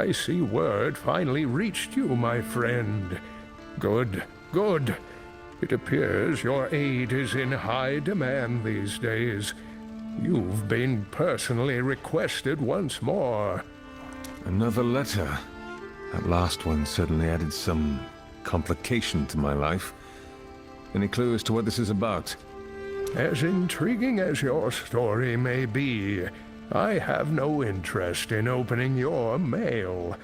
I see word finally reached you, my friend. Good, good. It appears your aid is in high demand these days. You've been personally requested once more. Another letter. That last one certainly added some complication to my life. Any clue as to what this is about? As intriguing as your story may be, I have no interest in opening your mail.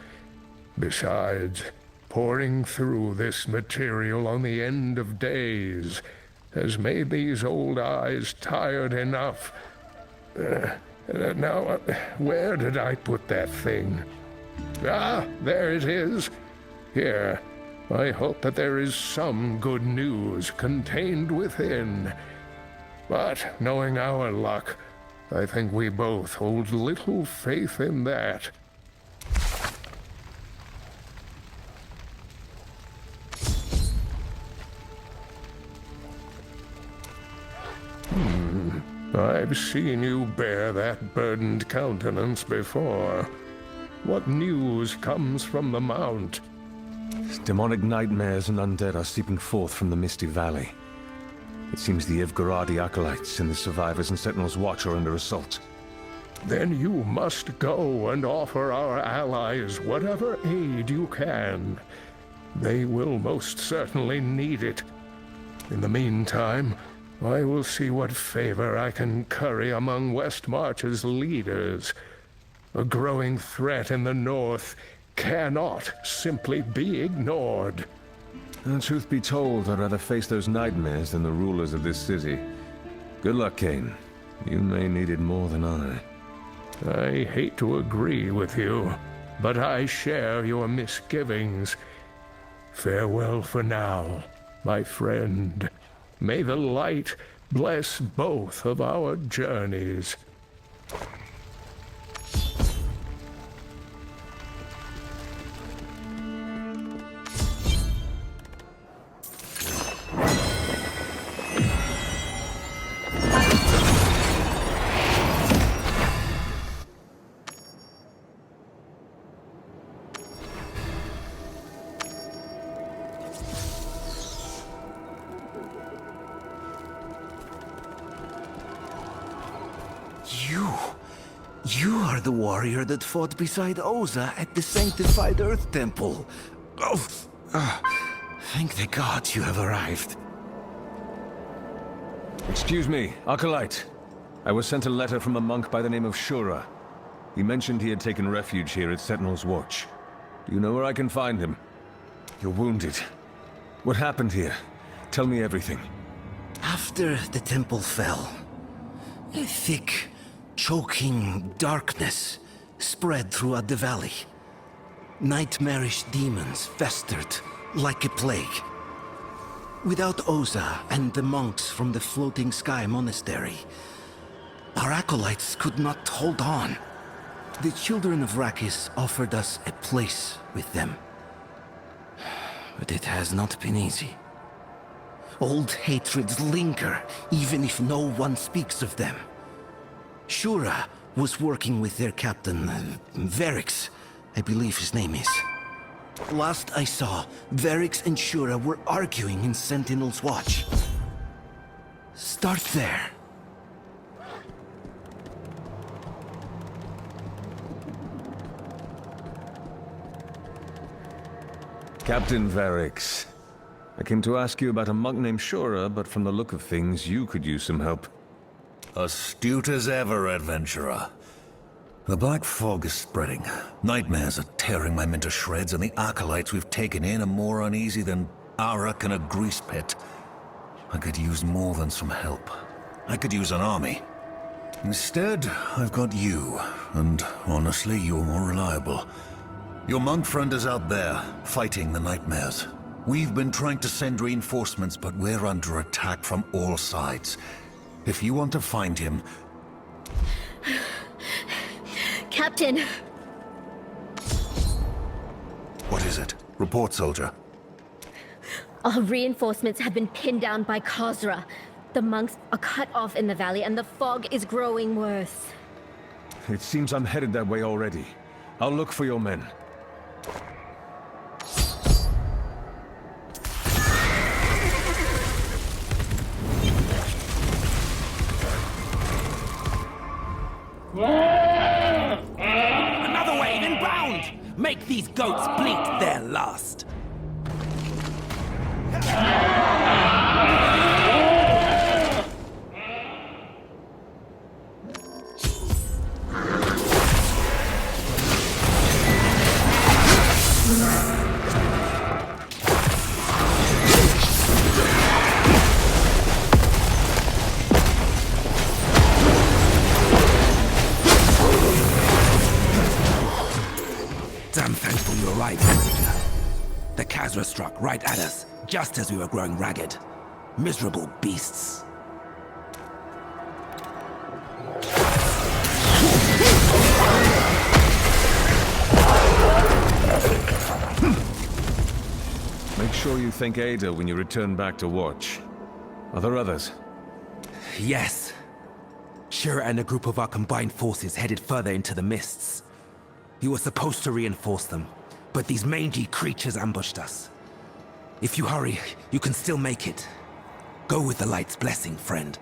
Besides, poring through this material on the end of days has made these old eyes tired enough. Now, where did I put that thing? Ah, there it is. Here, I hope that there is some good news contained within. But knowing our luck, I think we both hold little faith in that. I've seen you bear that burdened countenance before. What news comes from the Mount? Demonic nightmares and undead are seeping forth from the Misty Valley. It seems the Evgaradi acolytes and the survivors and Sentinels Watch are under assault. Then you must go and offer our allies whatever aid you can. They will most certainly need it. In the meantime, I will see what favor I can curry among Westmarch's leaders. A growing threat in the north cannot simply be ignored. And truth be told, I'd rather face those nightmares than the rulers of this city. Good luck, Kane. You may need it more than I. I hate to agree with you, but I share your misgivings. Farewell for now, my friend. May the light bless both of our journeys. You are the warrior that fought beside Oza at the Sanctified Earth Temple. Thank the gods you have arrived. Excuse me, Acolyte. I was sent a letter from a monk by the name of Shura. He mentioned he had taken refuge here at Sentinel's Watch. Do you know where I can find him? You're wounded. What happened here? Tell me everything. After the temple fell, a thick, choking darkness spread throughout the valley. Nightmarish demons festered like a plague. Without Oza and the monks from the Floating Sky Monastery, our acolytes could not hold on. The children of Rakis offered us a place with them. But it has not been easy. Old hatreds linger, even if no one speaks of them. Shura was working with their captain, Verix, I believe his name is. Last I saw, Verix and Shura were arguing in Sentinel's Watch. Start there. Captain Verix. I came to ask you about a monk named Shura, but from the look of things, you could use some help. Astute as ever, adventurer. The black fog is spreading. Nightmares are tearing my men to shreds, and the acolytes we've taken in are more uneasy than arak in a grease pit. I could use more than some help. I could use an army. Instead, I've got you, and honestly, you're more reliable. Your monk friend is out there, fighting the nightmares. We've been trying to send reinforcements, but we're under attack from all sides. If you want to find him... Captain! What is it? Report, soldier. Our reinforcements have been pinned down by Khazra. The monks are cut off in the valley, and the fog is growing worse. It seems I'm headed that way already. I'll look for your men. Make these goats bleat their last! I'm thankful you arrived, messenger. The Khazra struck right at us, just as we were growing ragged. Miserable beasts. Make sure you thank Ada when you return back to watch. Are there others? Yes. Shura and a group of our combined forces headed further into the mists. You were supposed to reinforce them, but these mangy creatures ambushed us. If you hurry, you can still make it. Go with the light's blessing, friend.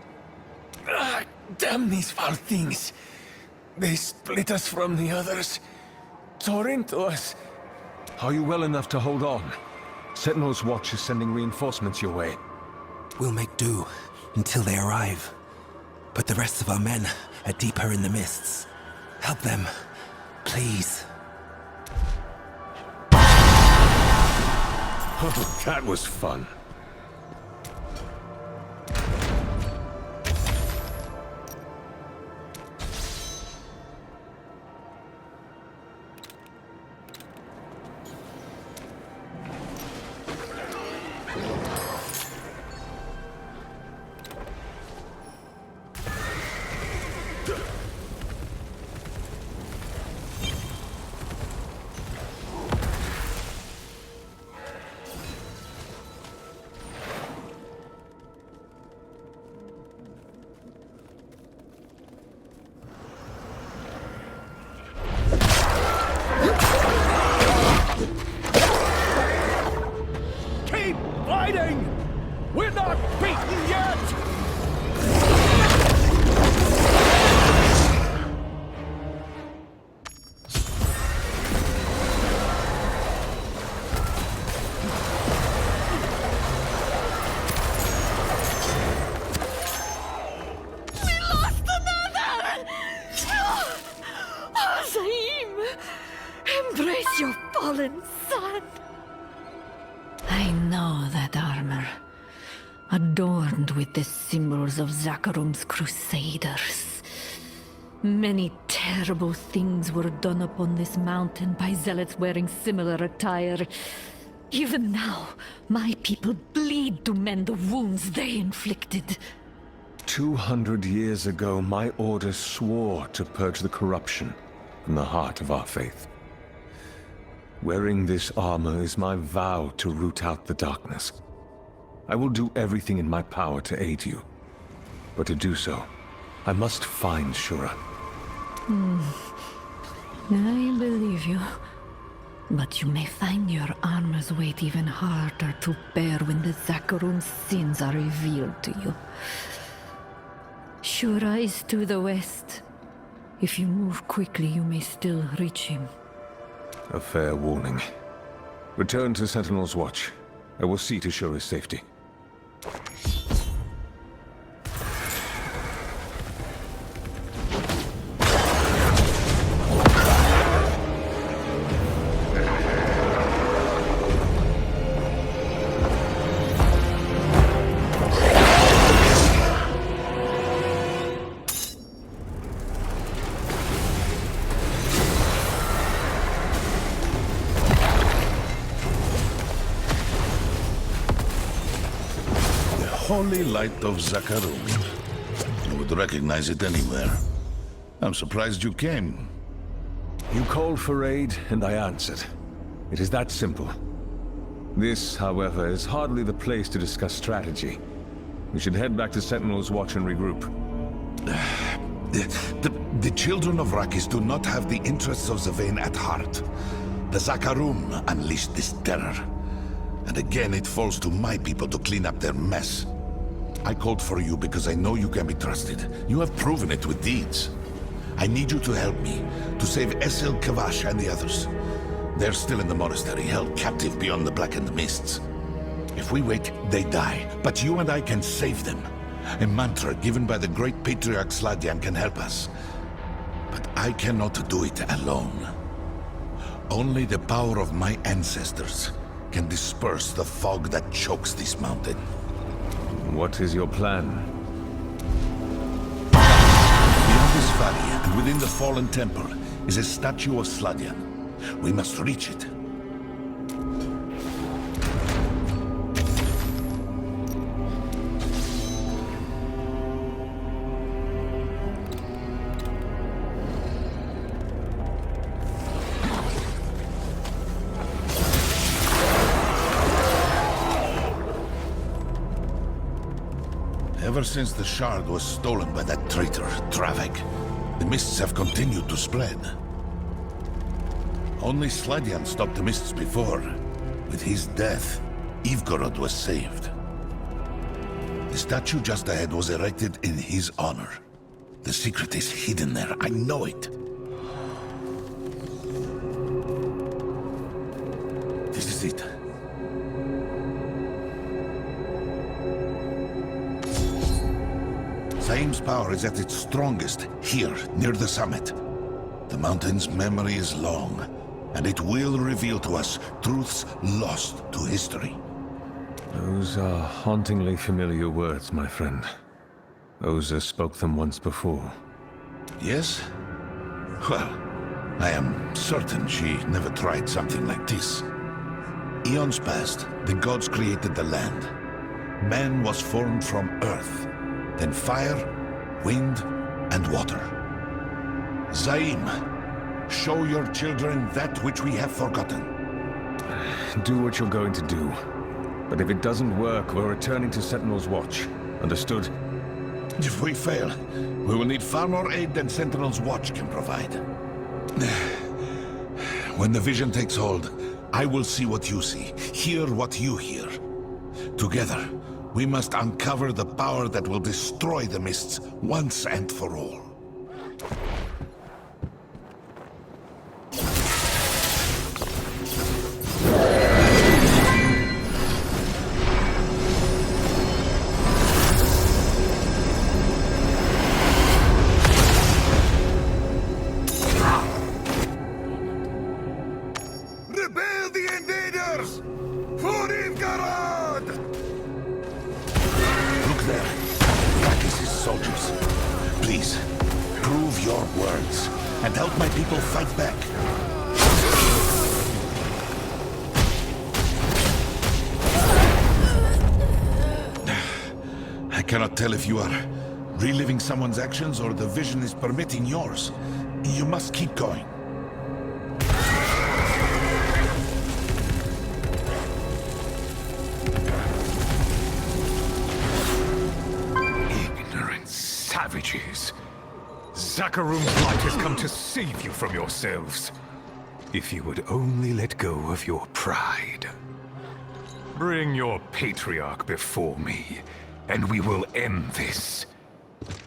Damn these foul things. They split us from the others. Tore into us. Are you well enough to hold on? Sentinel's Watch is sending reinforcements your way. We'll make do until they arrive. But the rest of our men are deeper in the mists. Help them. Please. Oh, that was fun. We're not beaten yet! We lost another! Oh, Zaim! Embrace your fallen son! I know that armor, adorned with the symbols of Zakharum's Crusaders. Many terrible things were done upon this mountain by zealots wearing similar attire. Even now, my people bleed to mend the wounds they inflicted. 200 years ago, my order swore to purge the corruption from the heart of our faith. Wearing this armor is my vow to root out the darkness. I will do everything in my power to aid you. But to do so, I must find Shura. I believe you. But you may find your armor's weight even harder to bear when the Zakharum's sins are revealed to you. Shura is to the west. If you move quickly, you may still reach him. A fair warning. Return to Sentinel's Watch. I will see to Shura's safety. Holy light of Zakharum. You would recognize it anywhere. I'm surprised you came. You called for aid, and I answered. It is that simple. This, however, is hardly the place to discuss strategy. We should head back to Sentinel's Watch and regroup. The children of Rakis do not have the interests of Zavain at heart. The Zakharum unleashed this terror. And again, it falls to my people to clean up their mess. I called for you because I know you can be trusted. You have proven it with deeds. I need you to help me, to save Esil, Kavash, and the others. They're still in the monastery, held captive beyond the blackened mists. If we wait, they die. But you and I can save them. A mantra given by the great patriarch Sladian can help us. But I cannot do it alone. Only the power of my ancestors can disperse the fog that chokes this mountain. What is your plan? Beyond this valley, and within the fallen temple, is a statue of Sladian. We must reach it. Ever since the shard was stolen by that traitor, Travek, the mists have continued to spread. Only Sladian stopped the mists before. With his death, Ivgorod was saved. The statue just ahead was erected in his honor. The secret is hidden there, I know it. This is it. Zaim's power is at its strongest here, near the summit. The mountain's memory is long, and it will reveal to us truths lost to history. Those are hauntingly familiar words, my friend. Oza spoke them once before. Yes? Well, I am certain she never tried something like this. Eons past, the gods created the land. Man was formed from earth, then fire, wind, and water. Zaim, show your children that which we have forgotten. Do what you're going to do. But if it doesn't work, we're returning to Sentinel's Watch. Understood? If we fail, we will need far more aid than Sentinel's Watch can provide. When the vision takes hold, I will see what you see, hear what you hear. Together, we must uncover the power that will destroy the mists once and for all. Repel the invaders! For Ivgorod! Look there. Rakis' soldiers. Please, prove your words, and help my people fight back. I cannot tell if you are reliving someone's actions or the vision is permitting yours. You must keep going. Savages! Zakharum's light has come to save you from yourselves. If you would only let go of your pride. Bring your patriarch before me, and we will end this.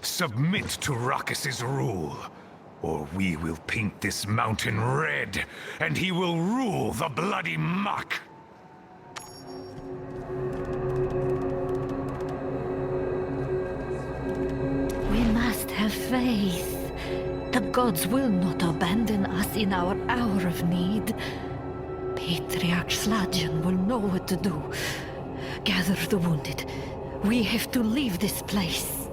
Submit to Rakis' rule, or we will paint this mountain red, and he will rule the bloody muck! We must have faith. The gods will not abandon us in our hour of need. Patriarch Sladian will know what to do. Gather the wounded. We have to leave this place.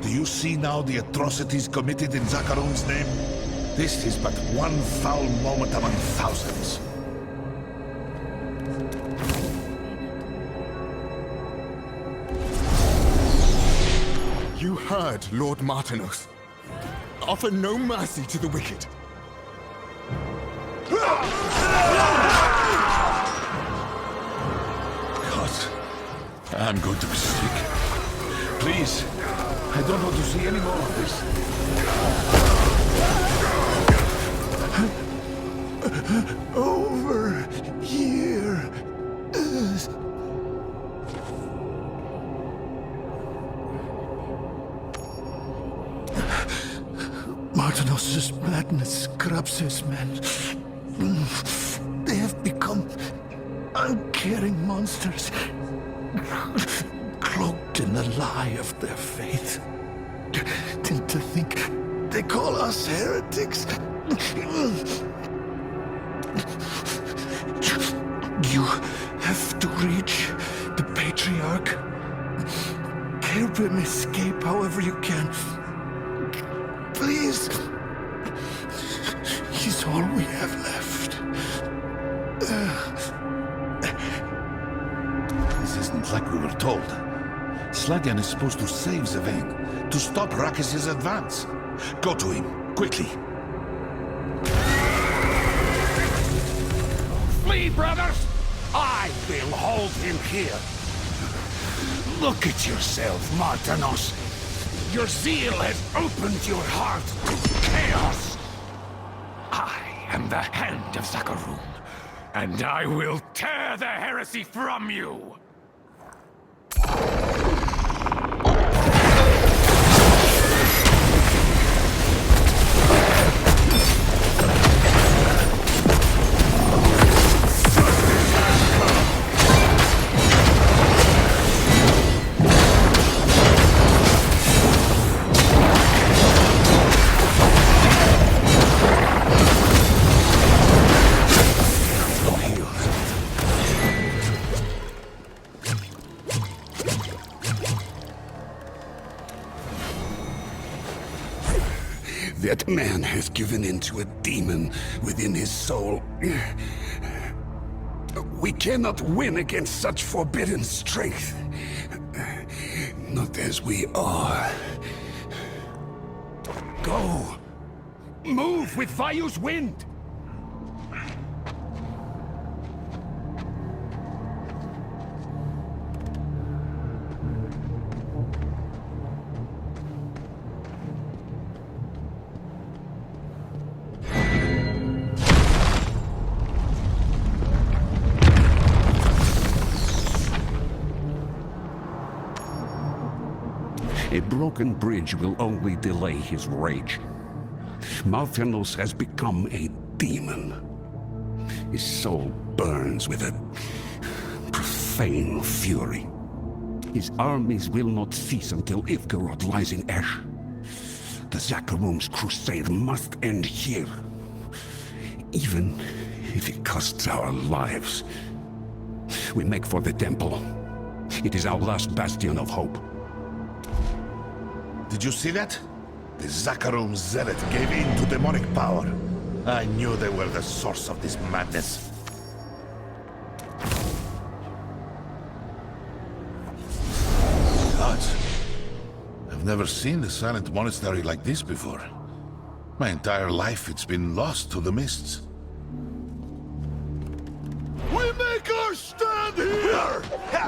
Do you see now the atrocities committed in Zakharum's name? This is but one foul moment among thousands. You heard Lord Martinos. Offer no mercy to the wicked. God, I'm going to be sick. Please, I don't want to see any more of this. Over here. Martinos' madness corrupts his men. uncaring monsters, cloaked in the lie of their faith. Then to think they call us heretics. You have to reach the Patriarch. Help him escape however you can. Please. He's all we have left. This isn't like we were told. Sladian is supposed to save Zavain, to stop Rakis' advance. Go to him, quickly. Flee, brothers! I will hold him here. Look at yourself, Martanos. Your zeal has opened your heart to chaos. I am the hand of Zakarum, and I will tear the heresy from you! That man has given in to a demon within his soul. We cannot win against such forbidden strength. Not as we are. Go! Move with Vayu's wind! A broken bridge will only delay his rage. Malthanos has become a demon. His soul burns with a profane fury. His armies will not cease until Ivgarod lies in ash. The Zakarum's crusade must end here. Even if it costs our lives. We make for the temple. It is our last bastion of hope. Did you see that? The Zakarum zealot gave in to demonic power. I knew they were the source of this madness. Gods. I've never seen the silent monastery like this before. My entire life it's been lost to the mists. We make our stand here!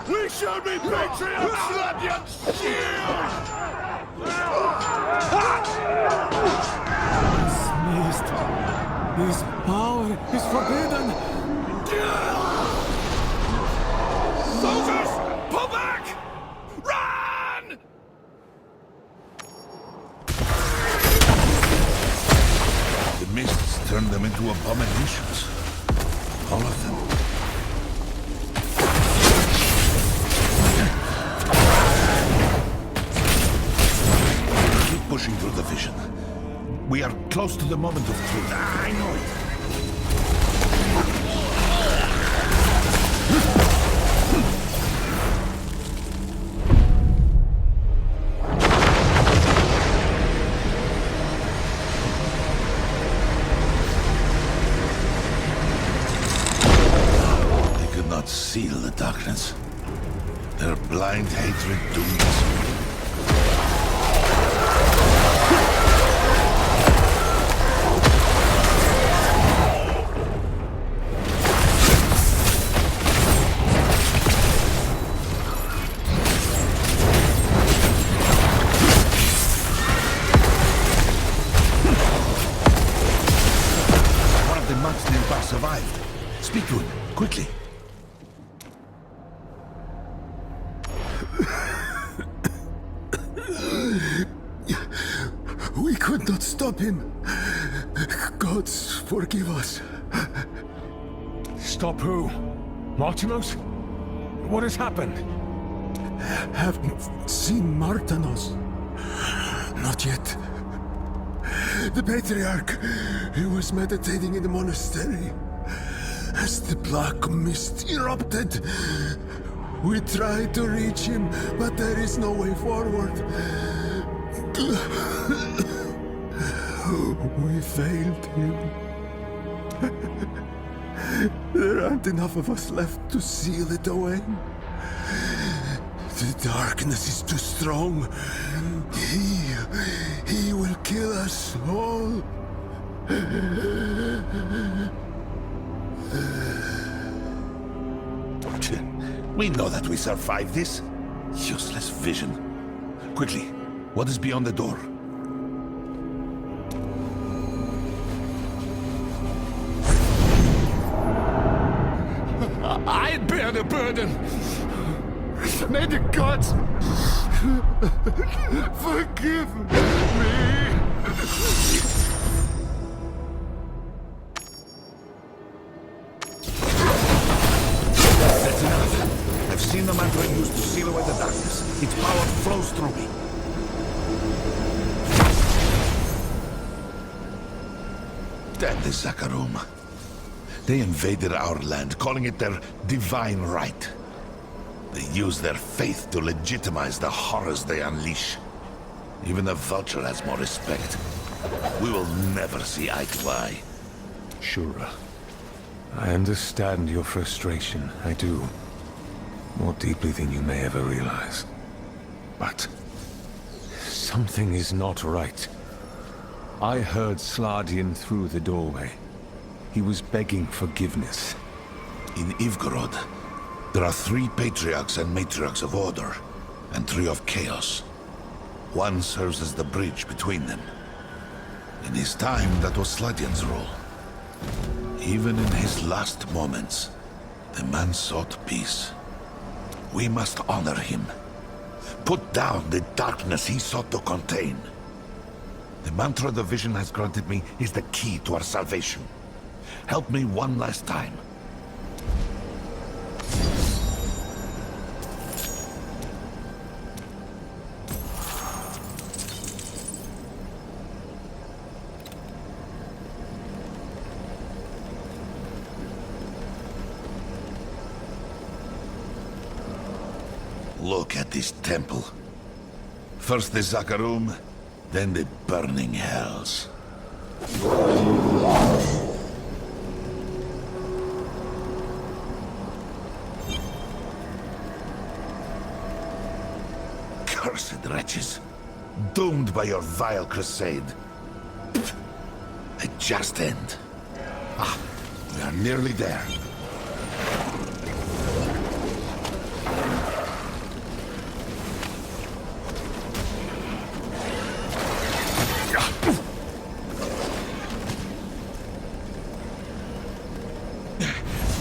We shall be patriots, Sladian shield! This mist, this power is forbidden! Soldiers! Pull back! Run! The mists turned them into abominations. All of them. Pushing through the vision. We are close to the moment of truth. I know it. They could not seal the darkness. Their blind hatred doomed us. Survived. Speak to him, quickly. We could not stop him. Gods, forgive us. Stop who? Martinos? What has happened? Haven't seen Martinos. Not yet. The Patriarch, he was meditating in the monastery. As the black mist erupted, we tried to reach him, but there is no way forward. We failed him. There aren't enough of us left to seal it away. The darkness is too strong. He will kill us all. We know that we survived this. Useless vision. Quickly, what is beyond the door? I bear the burden. May the gods forgive me. That's enough. I've seen the mantra used to seal away the darkness. Its power flows through me. Damn the Zakarum. They invaded our land, calling it their divine right. They use their faith to legitimize the horrors they unleash. Even the vulture has more respect. We will never see eye to eye. Shura, I understand your frustration. I do. More deeply than you may ever realize. But something is not right. I heard Sladian through the doorway. He was begging forgiveness. In Ivgorod, there are 3 patriarchs and matriarchs of order, and 3 of chaos. One serves as the bridge between them. In his time, that was Sladian's role. Even in his last moments, the man sought peace. We must honor him. Put down the darkness he sought to contain. The mantra the vision has granted me is the key to our salvation. Help me one last time. Look at this temple. First the Zakarum, then the burning hells. Cursed wretches, doomed by your vile crusade. A just end. Ah, we are nearly there.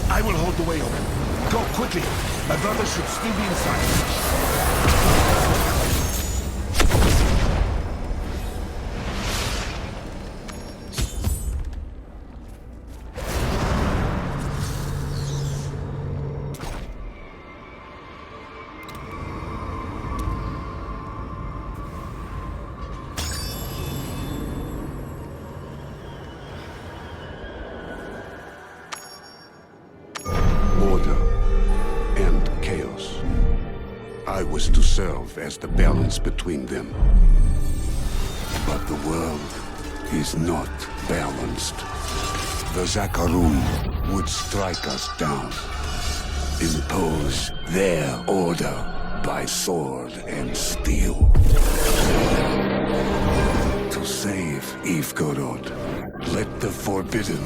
I will hold the way open. Go quickly. My brother should still be inside. I was to serve as the balance between them. But the world is not balanced. The Zakarum would strike us down, impose their order by sword and steel. To save Ivgorod, let the forbidden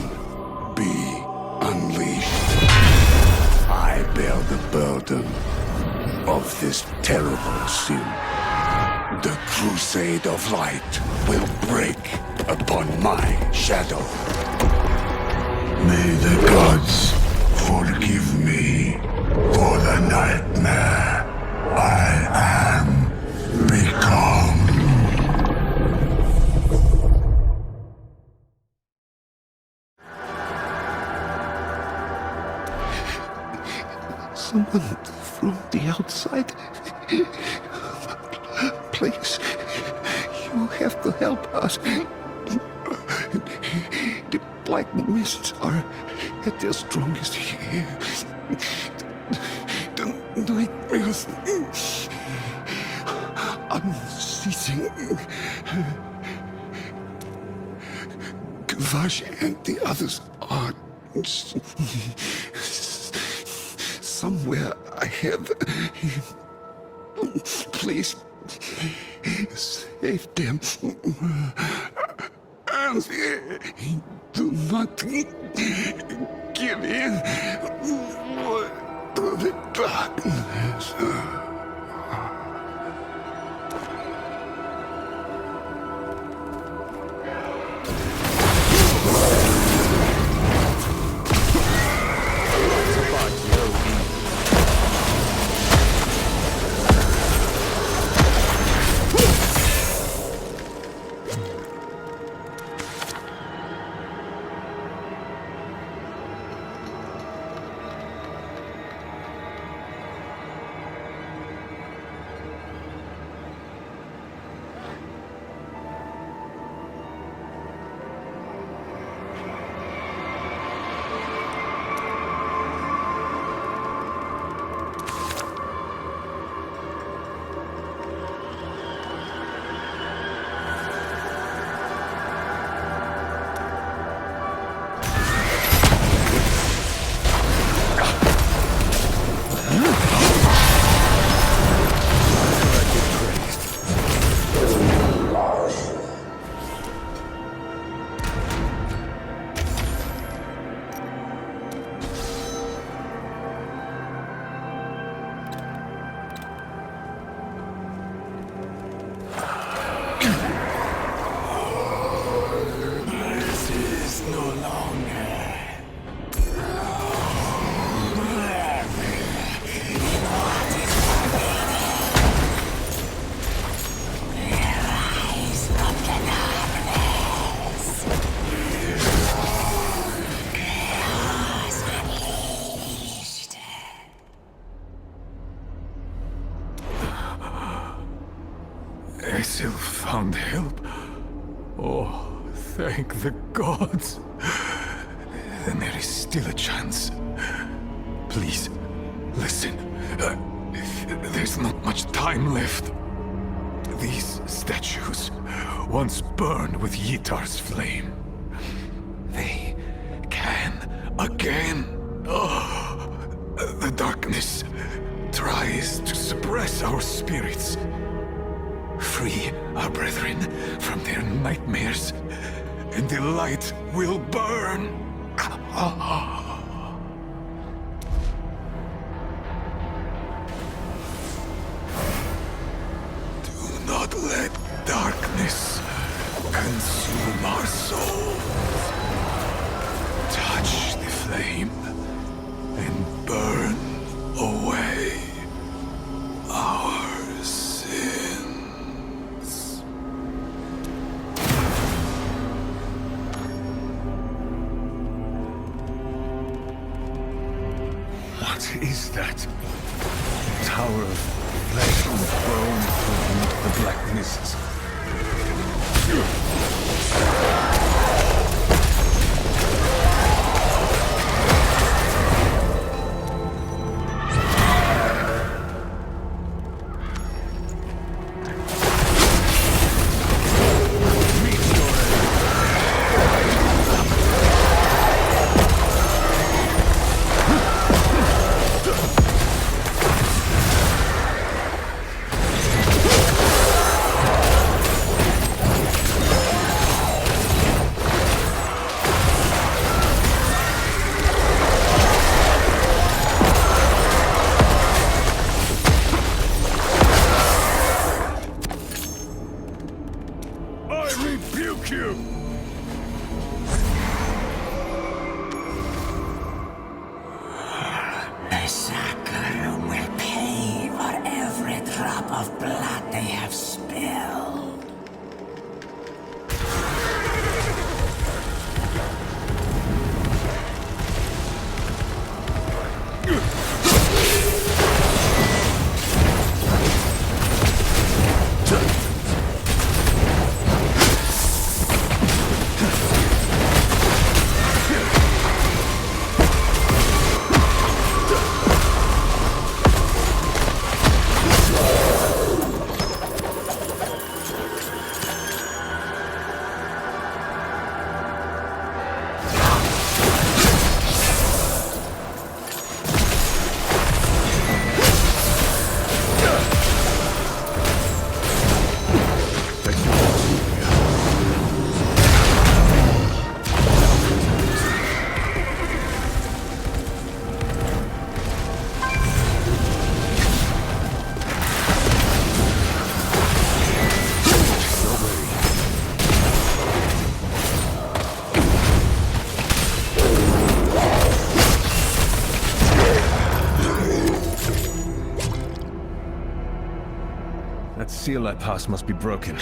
be unleashed. I bear the burden of this terrible sin. The Crusade of Light will break upon my shadow. May the gods forgive me for the nightmare I am become. someone from the outside. Please, you have to help us. The black mists are at their strongest here. The nightmares unceasing. Kvash and the others are somewhere ahead. Please save them. And do not give in to the darkness. Aesir found help? Oh, thank the gods. Then there is still a chance. Please, listen. There's not much time left. These statues once burned with Yitar's flame. They can again. Oh, the darkness tries to suppress our spirits. Free our brethren from their nightmares, and the light will burn. Do not let darkness consume our souls. Touch the flame and burn away our sins. What is that? Tower of flesh and bone floating into the black mists. That seal I passed must be broken.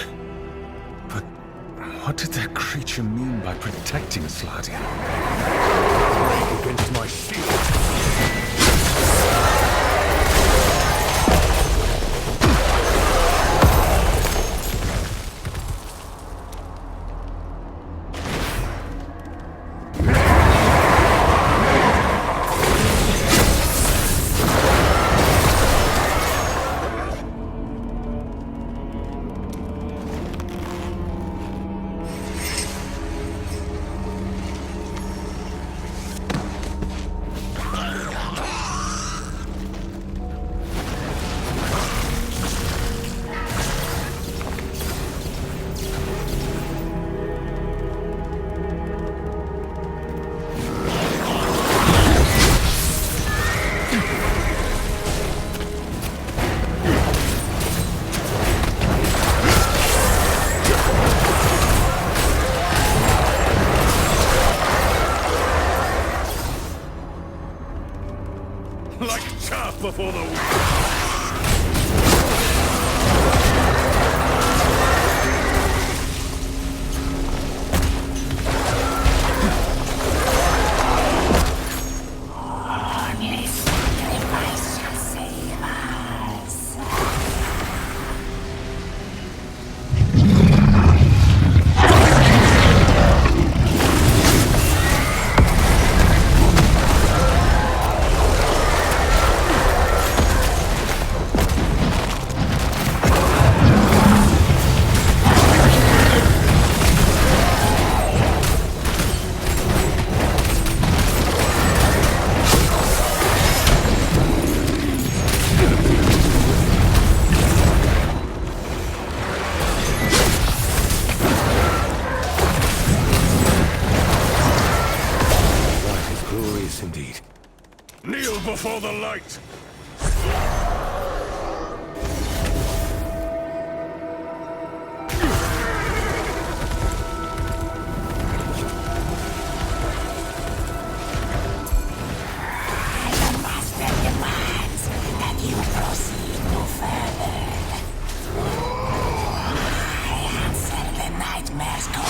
But what did that creature mean by protecting Sladia? Against my shield. Like chaff before the wind. Only sacrifice shall save us. Indeed. Kneel before the light! The master demands that you proceed no further. I answer the nightmare's call.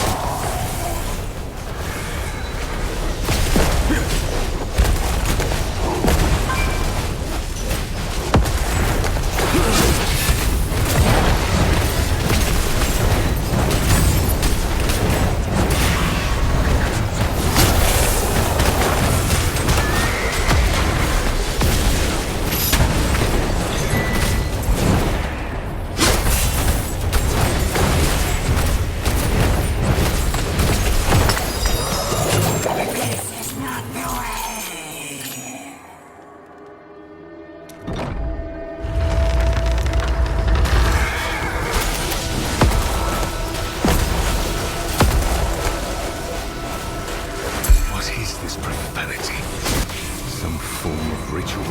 Some form of ritual.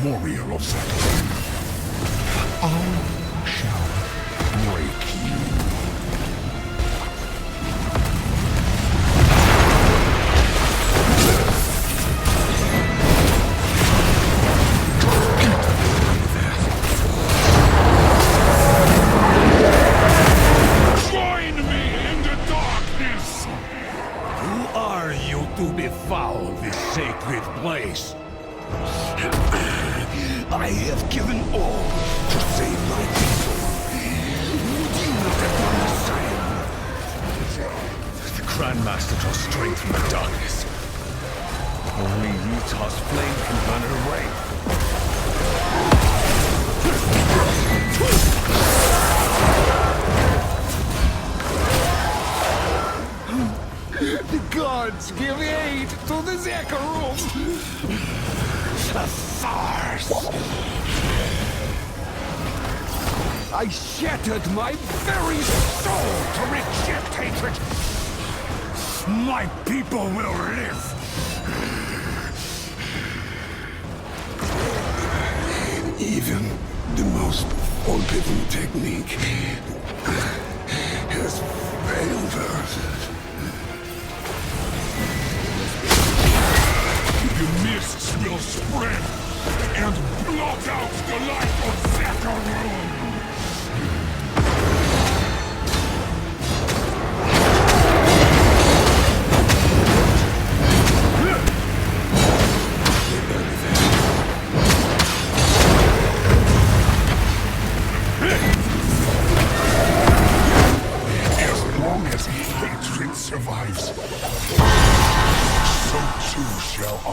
Warrior of Zavain, I shall break you. Join me in the darkness! Who are you to befoul this sacred place? I have given all to save my people. Would you look at my Messiah? The Grandmaster draws strength from the darkness. Only Utah's flame can burn her away. The gods give aid to the Zakarum! A farce! I shattered my very soul to reject hatred! My people will live! Even the most forbidden technique has failed us. The mists will spread and blot out the light of Zakarum! As long as hatred survives, so too shall I.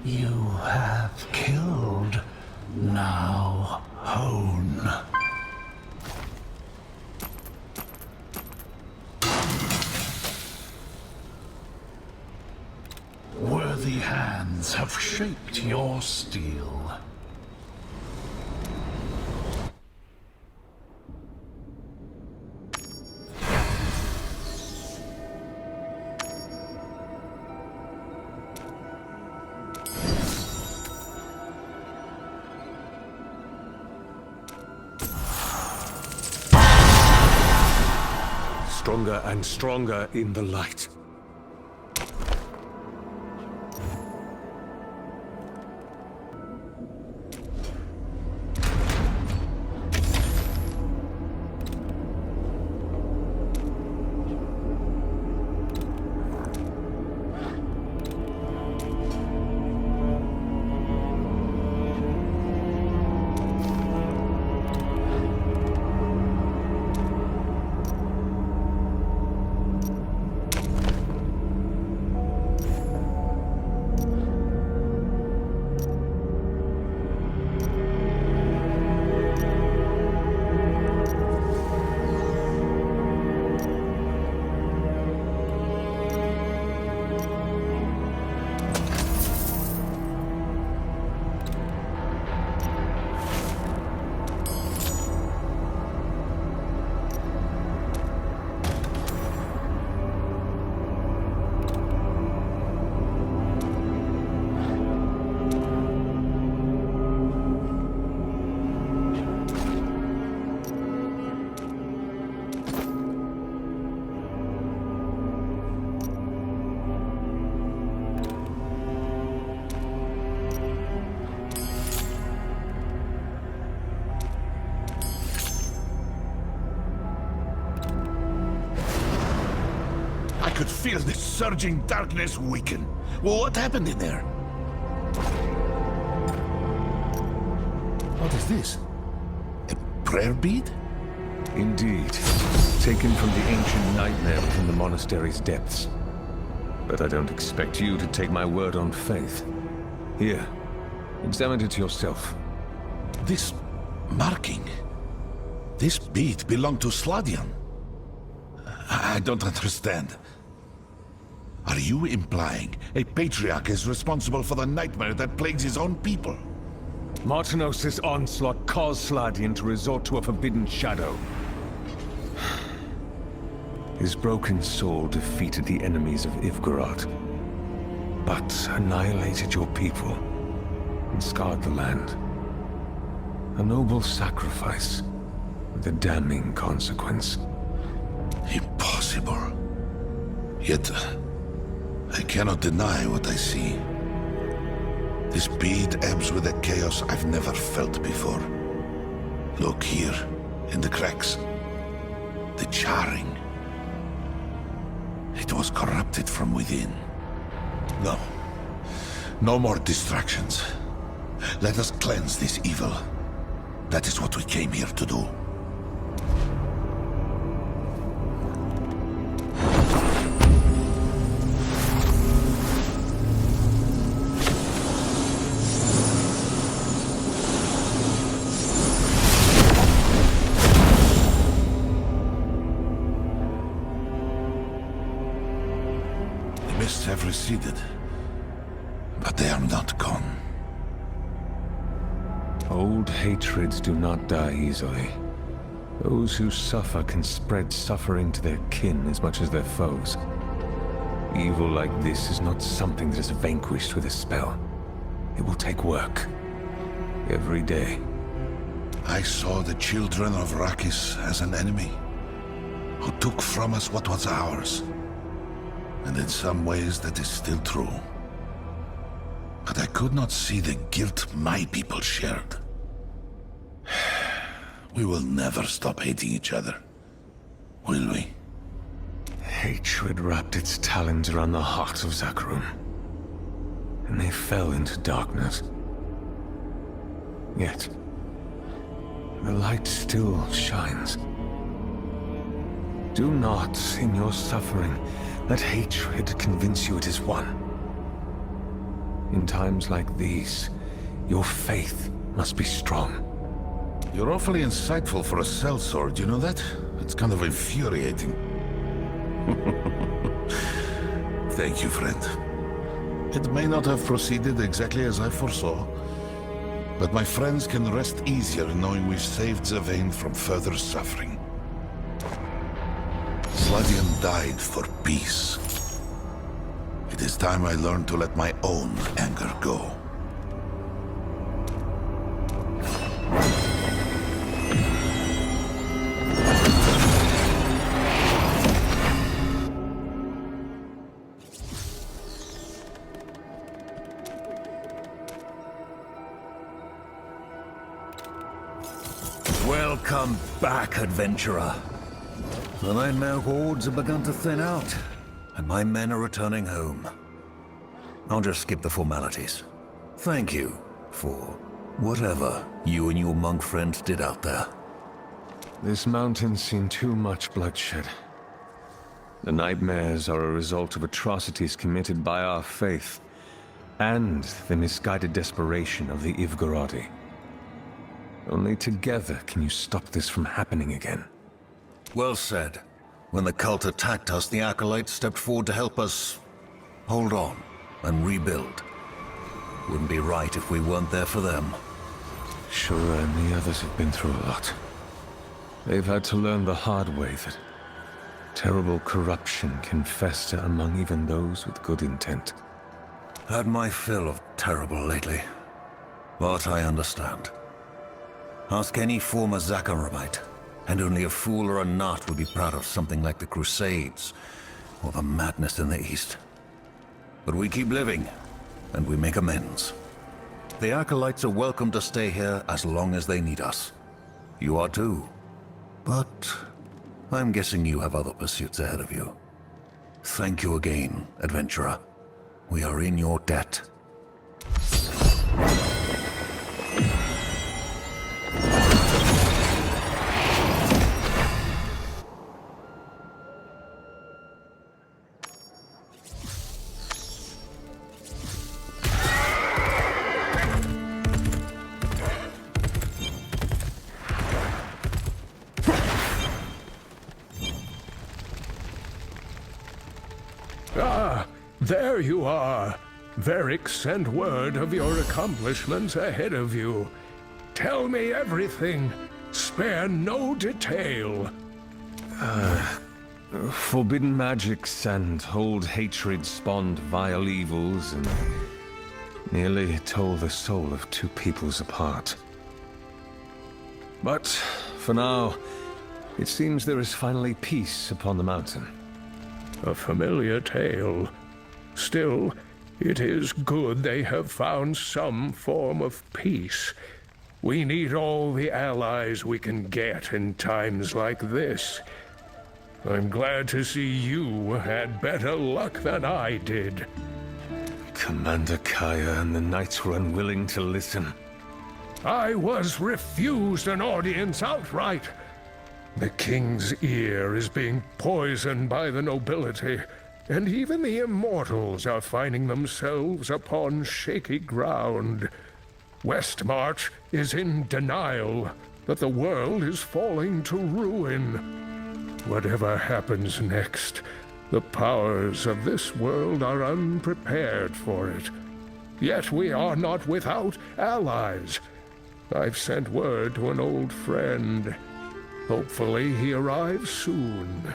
You have killed. Now, hone. Worthy hands have shaped your steel. Stronger and stronger in the light. I could feel the surging darkness weaken. Well, what happened in there? What is this? A prayer bead? Indeed. Taken from the ancient nightmare within the monastery's depths. But I don't expect you to take my word on faith. Here, examine it yourself. This marking... This bead belonged to Sladian. I don't understand. Are you implying a patriarch is responsible for the nightmare that plagues his own people? Martinos' onslaught caused Sladian to resort to a forbidden shadow. His broken soul defeated the enemies of Ivgorod, but annihilated your people and scarred the land. A noble sacrifice with a damning consequence. Impossible. Yet, I cannot deny what I see. This bead ebbs with a chaos I've never felt before. Look here, in the cracks. The charring. It was corrupted from within. No. No more distractions. Let us cleanse this evil. That is what we came here to do. The mists have receded, but they are not gone. Old hatreds do not die easily. Those who suffer can spread suffering to their kin as much as their foes. Evil like this is not something that is vanquished with a spell. It will take work. Every day. I saw the children of Rakis as an enemy, who took from us what was ours. And in some ways that is still true. But I could not see the guilt my people shared. We will never stop hating each other, will we? Hatred wrapped its talons around the heart of Zakarum, and they fell into darkness. Yet, the light still shines. Do not, in your suffering, let hatred convince you it is won. In times like these, your faith must be strong. You're awfully insightful for a sellsword, you know that? It's kind of infuriating. Thank you, friend. It may not have proceeded exactly as I foresaw, but my friends can rest easier knowing we've saved Zavain from further suffering. Sladian died for peace. It is time I learned to let my own anger go. Welcome back, adventurer. The nightmare hordes have begun to thin out, and my men are returning home. I'll just skip the formalities. Thank you for whatever you and your monk friend did out there. This mountain's seen too much bloodshed. The nightmares are a result of atrocities committed by our faith, and the misguided desperation of the Ivgorodi. Only together can you stop this from happening again. Well said. When the cult attacked us, the Acolytes stepped forward to help us hold on and rebuild. Wouldn't be right if we weren't there for them. Shura and the others have been through a lot. They've had to learn the hard way that terrible corruption can fester among even those with good intent. Had my fill of terrible lately. But I understand. Ask any former Zakarumite, and only a fool or a nut would be proud of something like the Crusades, or the madness in the East. But we keep living, and we make amends. The Acolytes are welcome to stay here as long as they need us. You are too. But I'm guessing you have other pursuits ahead of you. Thank you again, adventurer. We are in your debt. Ah, there you are. Varric sent word of your accomplishments ahead of you. Tell me everything. Spare no detail. Forbidden magics and old hatred spawned vile evils and nearly tore the soul of two peoples apart. But for now, it seems there is finally peace upon the mountain. A familiar tale. Still, it is good they have found some form of peace. We need all the allies we can get in times like this. I'm glad to see you had better luck than I did. Commander Kaya and the knights were unwilling to listen. I was refused an audience outright. The king's ear is being poisoned by the nobility, and even the immortals are finding themselves upon shaky ground. Westmarch is in denial that the world is falling to ruin. Whatever happens next, the powers of this world are unprepared for it. Yet we are not without allies. I've sent word to an old friend. Hopefully he arrives soon.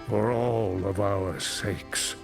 For all of our sakes.